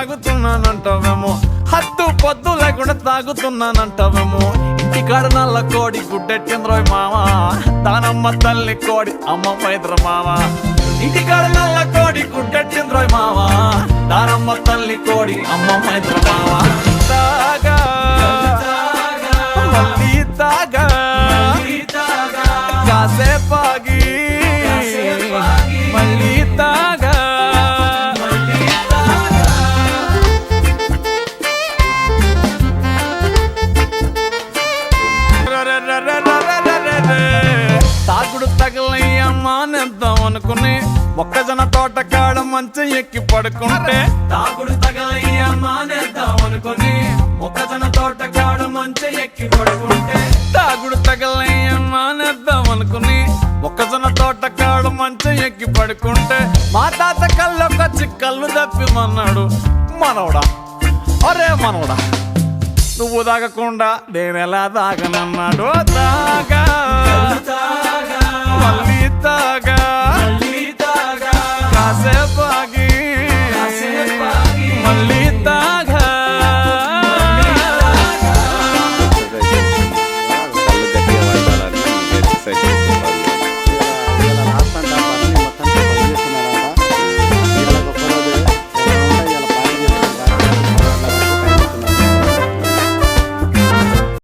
తాగుతున్నానంటావేమో, హద్దు పొద్దు లేకుండా తాగుతున్నానంటావేమో. ఇంటికాడ నల్ల కోడి గుడ్డెట్టింద్రోయ్ మావా, దానమ్మ తల్లి కోడి అమ్మ మైద్ర మావా. ఇంటికాడ నల్ల కోడి గుడ్డెట్టింద్రోయ్ మావా, దానమ్మ తల్లి కోడి అమ్మ మైద్ర మావా. తాగా మళ్ళీ తాగా కాసేపాగి మళ్ళీ తాగా. తాగుడు తగలయ్యా మానేద్దాం అనుకుని మొక్కజొన్న తోటకాడ మంచం ఎక్కి పడుకుంటే, తాగుడు తగలయ్యా మానేద్దాం అనుకుని మొక్కజొన్న తోటకాడ మంచం ఎక్కి పడుకుంటే, తాగుడు తగలయ్యా మానేద్దాం అనుకుని మొక్కజొన్న తోటకాడ మంచం ఎక్కి పడుకుంటే, మా తాత కళ్ళొకొచ్చి కళ్ళు తప్పిమన్నాడు. మనవడా అరే మనవడా, నువ్వు తాగకుండా నేనెలా తాగనన్నాడు. తాగా మళ్ళీ